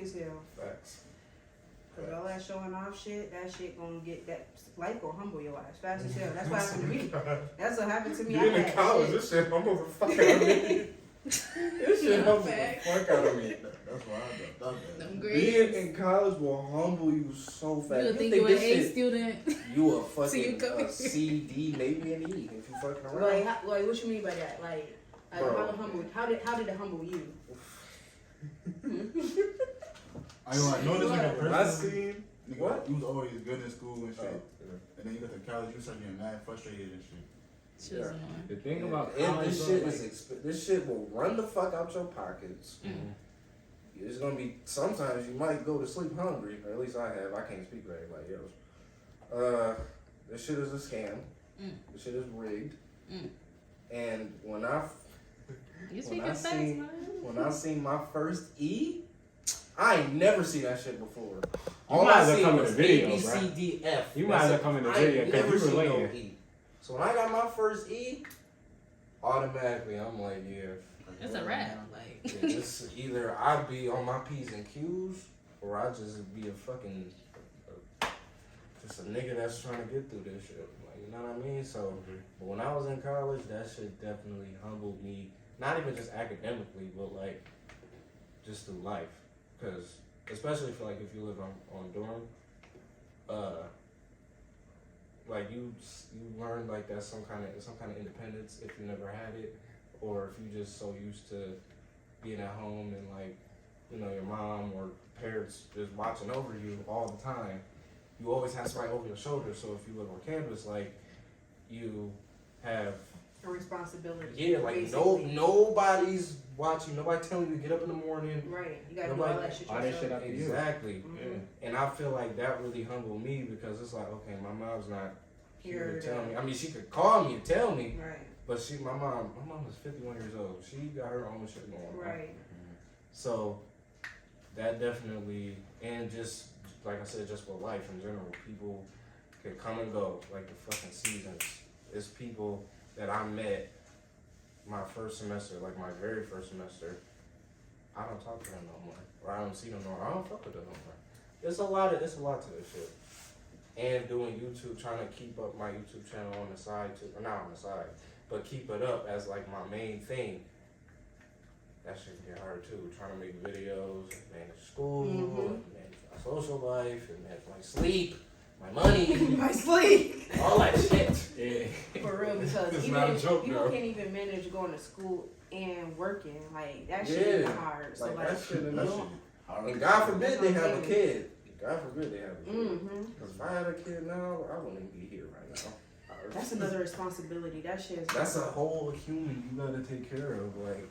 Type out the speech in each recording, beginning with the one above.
as hell. Facts. Cause all that showing off shit, that shit gonna get that life gonna humble your ass fast as hell. That's what happened to me. That's what happened to me. Being in college, this shit humbles the fuck out of me. This shit humbles the fuck out of me. That's why I done Them that. grades. Being in college will humble you so fast. You think you an this A shit, student? you a So you fucking come C, D, maybe an E if you fucking around. Like what you mean by that? Like Bro. how did it humble you? I know this nigga When I personally. seen Nigga, what? you was always good in school and shit. Oh, And then you got to college, you start getting mad, frustrated and shit. She was annoying. The thing about and college, this bro, shit like, is this shit will run the fuck out your pockets. It's gonna be sometimes you might go to sleep hungry, or at least I have. I can't speak for anybody else. This shit is a scam. This shit is rigged. And when I You when speaking I fast, seen man. when I seen my first E, I ain't never seen that shit before. You might as well seen come in was the video, A, B, bro. C, D, F. You might as well come in the video, 'cause never you seen no related. E. So when I got my first E, automatically I'm like, yeah. It's a wrap. Like, Yeah, it's either I be on my P's and Q's or I just be a fucking just a nigga that's trying to get through this shit. Like, you know what I mean? So, but when I was in college, that shit definitely humbled me. Not even just academically, but like just through life. Cause especially if like if you live on dorm, like you learn like that's some kind of independence if you never had it, or if you just so used to being at home and like, you know, your mom or parents just watching over you all the time. You always have somebody over your shoulder. So if you live on campus, like you have A responsibility. yeah, like basically. nobody's watching. Nobody telling you to get up in the morning. Right. You gotta Nobody- do all that shit all that yourself. shit up to you. Exactly. Mhm. And I feel like that really humbled me because it's like, okay, my mom's not here to tell me. I mean, she could call me and tell me, Right. but my mom is 51 years old. She got her own shit going on. Right. So that definitely, and just like I said, just with life in general, people can come and go like the fucking seasons. It's people that I met my first semester, like my very first semester. I don't talk to them no more, or I don't see them no more. I don't fuck with them no more. It's a lot to this shit. And doing YouTube, trying to keep up my YouTube channel on the side too, or not on the side, but keep it up as like my main thing. That shit get hard too. Trying to make videos, manage school, manage my social life, and manage my sleep, my money, My sleep. all that shit. yeah. For real, because It's even not a if joke, people though. can't even manage going to school and working. Like that shit Yeah. is hard. So Like like, that shit, and you that don't- shit. And God forbid they have a kid. God forbid they have a kid. Mhm. Because if I had a kid now, I wouldn't even be here right now. That's another responsibility. That shit is. That's a whole human you gotta take care of, like,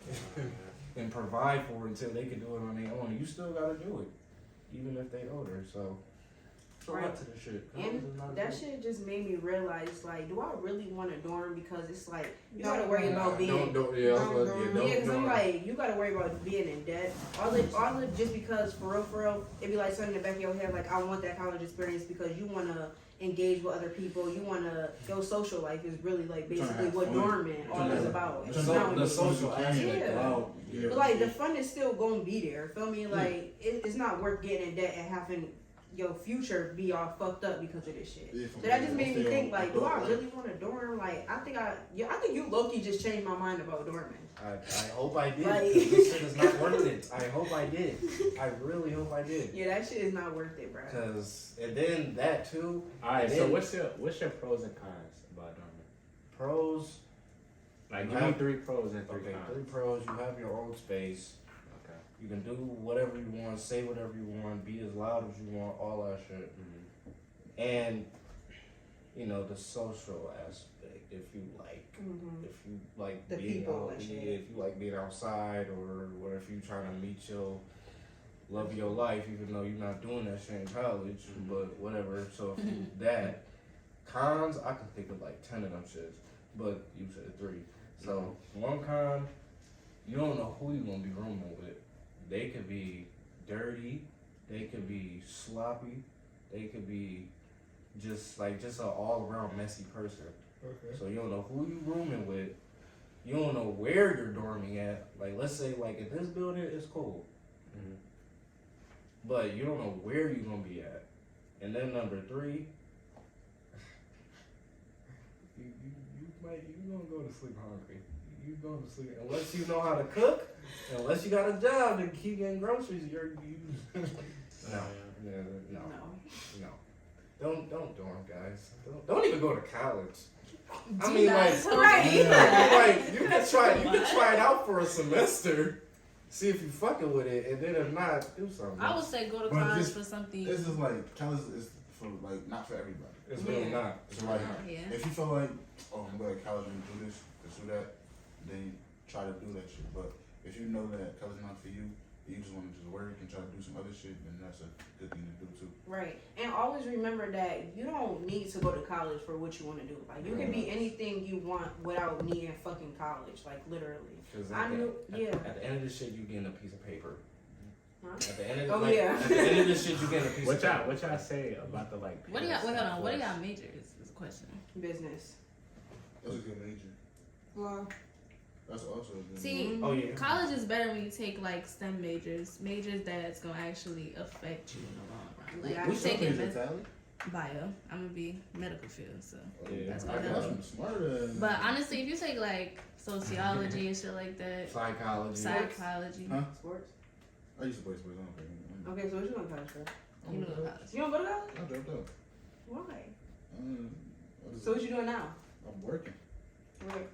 and provide for until they can do it on their own. You still gotta do it, even if they older. So, it's a lot Right. to the shit. And that shit just made me realize, like, do I really want a dorm? Because it's like you gotta worry about being. Yeah, Because I'm like, you gotta worry about being in debt. All the just because for real, it'd be like something in the back of your head, like I want that college experience because you wanna engage with other people. You wanna your social life is really like basically have what fun. dormant all is about. The It's so- not the when social aspect. Yeah. Wow. Yeah. But like the fun is still gonna be there. Feel me? Like it's not worth getting in debt and having your future be all fucked up because of this shit. Yeah, So that just made me stay think on like, do I adult really want a dorm? Like I think you low-key just changed my mind about dorming. I hope I did. Like- 'Cause this shit is not worth it. I hope I did. I really hope I did. Yeah, that shit is not worth it, bro. Cause and then that too. All right. And So then what's your pros and cons about dorming? pros. Like, You give me have- 3 pros and 3 Okay, cons. 3 pros. You have your own space. Okay. You can do whatever you want, say whatever you want, be as loud as you want, all that shit. And you know the social aspect. If you like The being people out, and shit. if you like being outside, or if you trying to meet your love of your life, even though you're not doing that shit in college, but whatever. So if you that cons, I can think of like 10 of them shits, but you said 3. So one con, you don't know who you're gonna be rooming with. They could be dirty, they could be sloppy, they could be just an all around messy person. Okay. So you don't know who you rooming with. You don't know where you're dorming at. Like let's say like if this building is cool, but you don't know where you're gonna be at. And then number 3, you gonna go to sleep hungry. You going to sleep unless you know how to cook, unless you got a job to keep getting groceries. No. Don't dorm, guys. Don't even go to college. I mean, like you can try it out for a semester, see if you fucking with it, and then if not, do something. I would say go to But college this- for something. This is like college is for like not for everybody. It's really not. It's So really like, not. Yeah. if you feel like, oh, I'm going to college and do this, pursue that, then try to do that shit. But if you know that college not for you, you just want to just work and try to do some other shit, then that's a good thing to do too. Right. And always remember that you don't need to go to college for what you want to do. Like, you can be anything you want without needing fucking college. Like, literally. Because I knew, yeah. at the end of the shit, you getting a piece of paper. Huh? At the end of Oh, like, yeah. At the end of the shit, you getting a piece What of paper. y'all say about the like? What do y'all? Wait, hold on. What do y'all? y'all majors? Is a question. Business. That's a good major. Well, That's also a good See, Oh yeah. college is better when you take like STEM majors that's gonna actually affect you in the long run. Like Yeah, I'm What's your taking major, Tally? bio. I'm gonna be medical field, so Yeah. that's I gonna got help. some smarter. But honestly, if you take like sociology and shit like that, Psychology. psychology, Huh? sports. I used to play sports. I don't play. Okay, so what you going to college for? you know college. You don't go to college? I dropped out. Why? What is So what you doing now? I'm working. Where?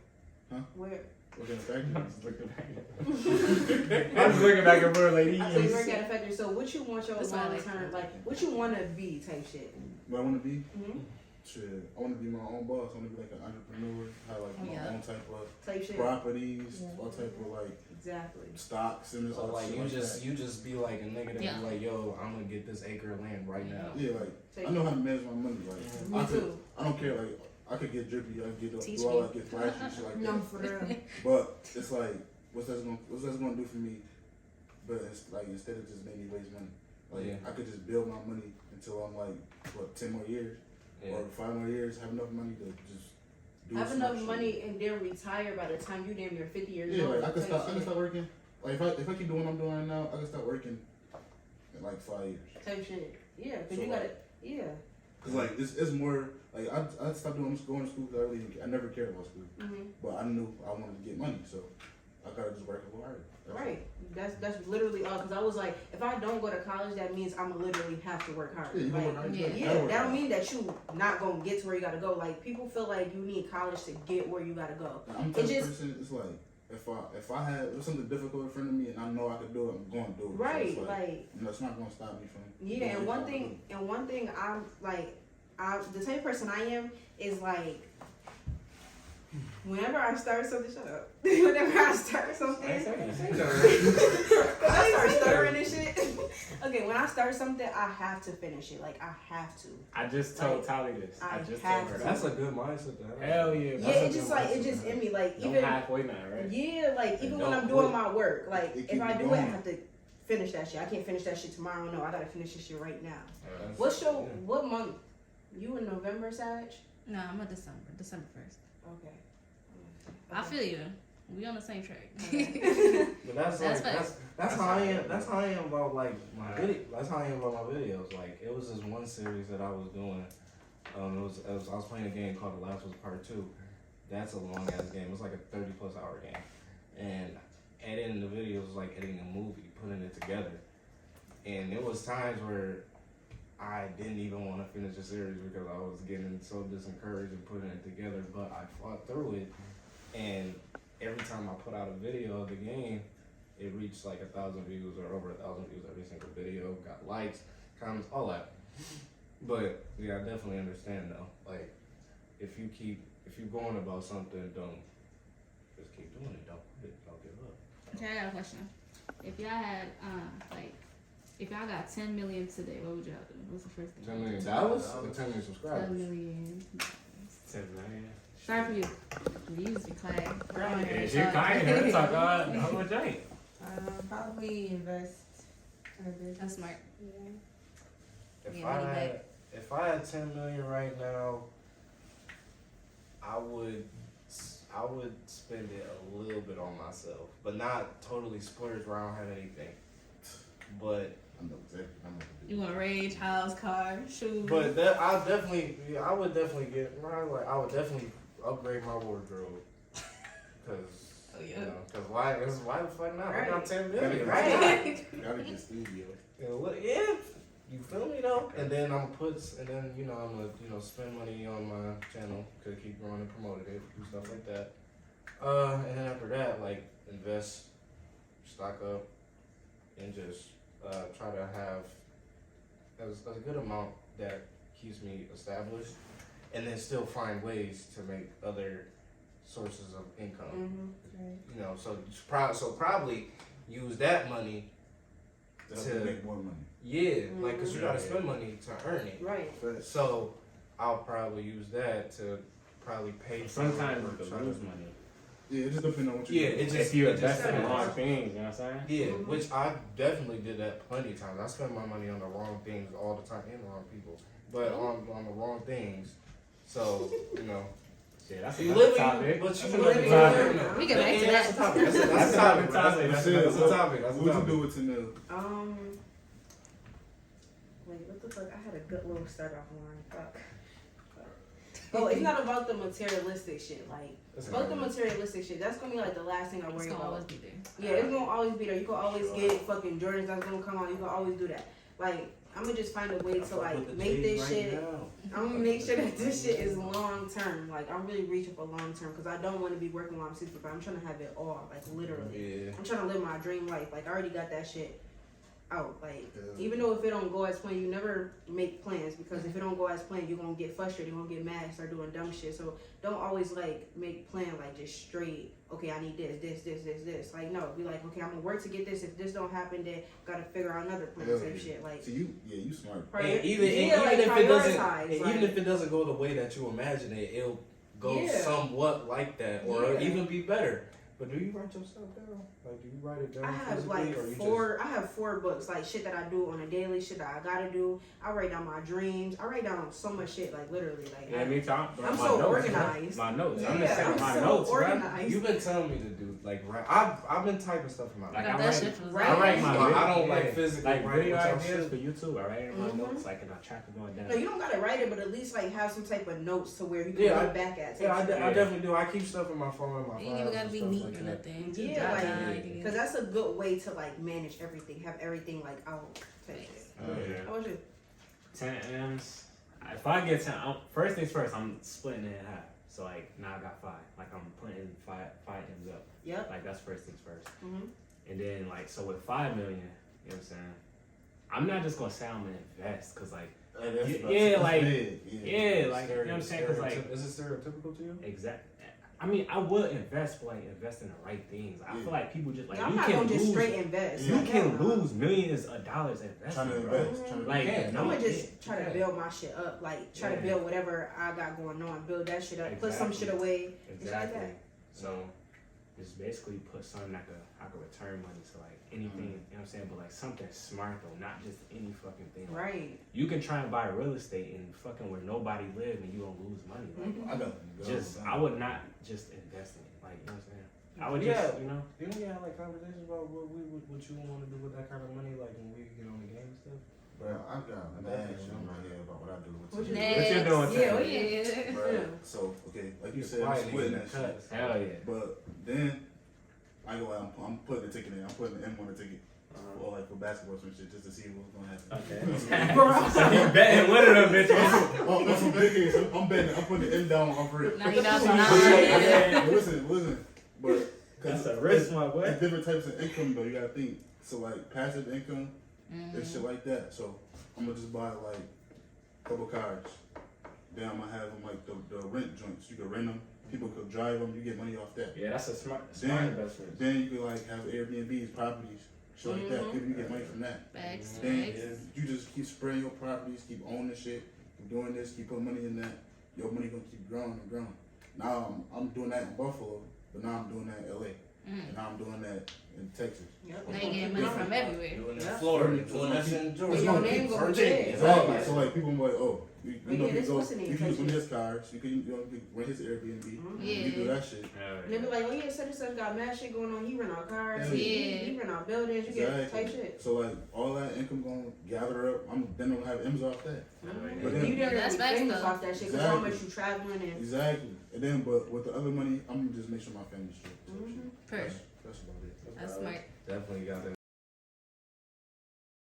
Huh? Where? Working at a I'm factory. just looking back. I'm just looking back and forth like So you these. work at a factory. So what you want your That's why I long like term, that. like, what you want to be type shit? What I want to be? Mm-hmm. Shit. I want to be my own boss. I want to be like an entrepreneur. Have like my Yeah. own type of Type shit. properties, all type of like Exactly. stocks and So all like shit you like just that. you just be like a nigga that Yeah. be like, yo, I'm gonna get this acre of land right now. Yeah, like Take I know how to manage my money. Like Me I could, too. I don't care. Like I could get drippy. I could get Teach do all me. that, get flashy and shit like No, that. for real. But it's like, what's that gonna do for me? But it's like instead of just making me waste money, like Yeah. I could just build my money until I'm like 10 more years Yeah. or 5 more years, have enough money to just do Have some enough shit. money and then retire by the time you damn near 50 years Yeah, old. like I can type start. I can shit. start working. Like if I keep doing what I'm doing right now, I can start working in like 5 years. Type shit. Yeah, because So you got to, yeah. Cause like it's more like I stopped going to school because I never cared about school, Mm-hmm. but I knew I wanted to get money, so I gotta just work a little harder. That's Right. That's literally all. Because I was like, if I don't go to college, that means I'm gonna literally have to work hard. all. Yeah, you Like, gonna work hard. yeah. You yeah, gotta work that don't hard. mean that you not gonna get to where you gotta go. Like, people feel like you need college to get where you gotta go. I'm the type It of just- person. It's like if I had something difficult in front of me and I know I could do it, I'm going to do it. So Right. it's like, Like, it's not gonna stop me from. yeah. doing And what one I thing, I'm like, the type of person I am is like, whenever I start something, shut up. Whenever I start something, I ain't saying when I start stuttering and shit. Okay, when I start something, I have to finish it. Like, I have to. I just told Like, Tally this. I I just have told her to. that. That's a good mindset to have. Hell yeah. Yeah, That's a it's just good like, mindset it's just to have. in me. Like, Don't even, halfway now, right? yeah, like, even And when I'm don't doing quit. my work, like, It if keep I you do it, I going. have to finish that shit. I can't finish that shit tomorrow. No, I gotta finish this shit right now. That's- What's your, yeah. what month? You in November, Sag? No, I'm a December 1st. Okay. I feel you. We on the same track. But that's That's like facts. that's how I am. That's how I am about like my video. That's how I am about my videos. Like it was this one series that I was doing. I was playing a game called The Last of Us Part 2. That's a long ass game. It was like a 30+ hour game, and editing the videos was like editing a movie, putting it together. And there was times where I didn't even want to finish the series because I was getting so disencouraged and putting it together. But I fought through it, and every time I put out a video of the game, it reached like 1,000 views or over 1,000 views every single video. Got likes, comments, all that. But yeah, I definitely understand though. Like, if you're going about something, don't just keep doing it. Don't quit. Don't give up. Okay, I got a question. If y'all had, if y'all got 10 million today, what would y'all do? What's the first thing? $10 million or 10 million 10 subscribers. million. 10 million. Sorry for you. We used to be quiet. Yeah, she kind of talk about how much I ain't. Probably invest in a business. That's smart. Yeah. If Yeah, I money had, if I had 10 million right now, I would spend it a little bit on myself, but not totally splurge where I don't have anything. But I know exactly. I'm gonna do You want range, house, car, shoes. but I would definitely get like I would definitely upgrade my wardrobe. Cause Oh, yeah. you know, cause why the fuck not? I got Right. 10 Gotta million. get- Right. Gotta get studio. Yeah, you feel me though? And then I'm gonna spend money on my channel to keep growing and promoting it, do stuff like that. And then after that, like invest, stock up, and just try to have a good amount that keeps me established, and then still find ways to make other sources of income. Mhm. You know, so probably use that money. That's To- to make more money. Yeah, like, cause you gotta spend money to earn it. Right. So I'll probably use that to probably pay. Sometimes for you it, can try to- lose money. Yeah, it just depends on what you Yeah, do. it just If you it just invest in the depends. wrong things, you know what I'm saying? Yeah, Mhm. which I definitely did that plenty of times. I spend my money on the wrong things all the time and the wrong people, but on the wrong things. So you know, Yeah, that's you another live, topic. but That's you another live. topic. We can back to That's a that. topic. That's a topic. That's another bro. That's a topic. That's a What you topic. do with Tanil? Wait, what the fuck? I had a good little start off line. Fuck. Oh, it's not about the materialistic shit. Like, That's about the not- materialistic shit. That's gonna be like the last thing I It's worry gonna always about. be there. Yeah, it's gonna always be there. You can always get fucking Jordans that's gonna come out. You can always do that. Like, I'm gonna just find a way to like make this shit. I'm gonna make sure that this shit is long term. Like, I'm really reaching for long term because I don't want to be working while I'm 65. I'm trying to have it all, like literally. Yeah. I'm trying to live my dream life. Like, I already got that shit out. Like, Yeah. even though if it don't go as planned, you never make plans because if it don't go as planned, you're gonna get frustrated, you're gonna get mad, start doing dumb shit. So don't always like make plan like just straight. Okay, I need this. Like, no, be like, okay, I'm gonna work to get this. If this don't happen, then gotta figure out another plan Yeah. type shit. Like, So you smart. And even like, if it doesn't, prioritize, and like- even if it doesn't go the way that you imagine it, it'll go Yeah. somewhat like that, or Yeah. even be better. But do you write your stuff down? Like, do you write it down I have physically, like or you I have 4 books, like shit that I do on a daily, shit that I gotta do. I write down my dreams. I write down so much shit, like literally, like Yeah, me too. I'm My so notes, organized. bro. My notes. I'm Yeah, just saying I'm my so notes, bro. organized. You've been telling me to do like write. I've been typing stuff in my I Like, got I that write- shit from Right. I write my I don't yeah, like physically like write video what y'all ideas shit. for YouTube. I write it in my Mhm. notes, like, and I track it going down. No, you don't gotta write it, but at least like have some type of notes to where you can Yeah, look back at. Yeah, I type shit. definitely do. I keep stuff in my phone and my You ain't even files gotta and be stuff neat like or that. nothing. Just Yeah, jot like- down Yeah. ideas. Cause that's a good way to like manage everything, have everything like out. Type shit. Yeah. How about you? 10 M's. If I get 10, first things first, I'm splitting it in half. So like now I got 5. Like I'm putting five M's up. Yep. Like that's first things first. Mhm. And then like so with 5 million, you know what I'm saying? I'm not just gonna say I'm gonna invest because like yeah, like big. yeah, like you know what I'm saying? Because like Is it stereotypical to you? exact. I mean, I would invest, but like invest in the right things. I Yeah. feel like people just like I'm you not can gonna just lose. straight invest. You Like, can hell no. lose millions of dollars investing, Trying to bro. invest. Trying to Like can. I'm no, gonna just yeah, try to yeah. build my shit up, like try to Yeah. build whatever I got going on, build that shit up, put some Exactly. shit away. and shit like exactly. that. So just basically put something that I could return money to like anything, you know what I'm saying? But like something smart though, not just any fucking thing. Like, Right. you can try and buy real estate and fucking where nobody live and you don't lose money. Like, I got just I would not just invest in it. Like you know what I'm saying? I would Yeah. just you know. Didn't we have like conversations about what you want to do with that kind of money, like when we get on the game and stuff? Bro, I got mad shit in my head about what I do with What it. you What you doing? Yeah, Tim? yeah. Bro, so okay, like you He's said, I'm quiet, splitting nigga, that shit. cut. Hell yeah. But then I go out, I'm putting the ticket in. I'm putting the M on the ticket. Or like for basketball or some shit, just to see what's gonna happen. Okay. So he betting one of them bitches. Oh, that's some big things. I'm betting. I'm putting the M down on for it. $90,000. Listen. But That's a risk, my boy. It's different types of income though. You gotta think. So like passive income and shit like that. So I'm gonna just buy like a couple cars. Then I'm gonna have them like the rent joints. You can rent them. People could drive them. You get money off that. Yeah, that's a smart Then- investment. Then you could like have Airbnbs, properties, shit like that. People, you get money from that. Bags, Then bags. you just keep spraying your properties, keep owning shit, keep doing this, keep putting money in that. Your money gonna keep growing and growing. Now I'm doing that in Buffalo, but now I'm doing that in LA. and now I'm doing that in Texas. Yep. Now you getting money from everywhere. Doing that Yeah. in Florida, doing that in And Georgia, your name gonna be Virginia. there. Exactly. So like people be like, oh, you But know, yeah, this you what's the name, can use one of Texas. his cars. You can rent his Airbnb. Mhm. Yeah. You do that shit. And they be like, oh yeah, such and such got mad shit going on. He rent out cars. Yeah. He rent out buildings. You get type shit. So like all that income gonna gather up. I'm then gonna have M's off that. Mhm. But then- You done That's be facts, famous though. off that shit because how Exactly. much you traveling and. Exactly. And then but with the other money, I'm gonna just make sure my family's straight. So Mhm. shit. Perfect. That's about it. That's smart. Definitely got to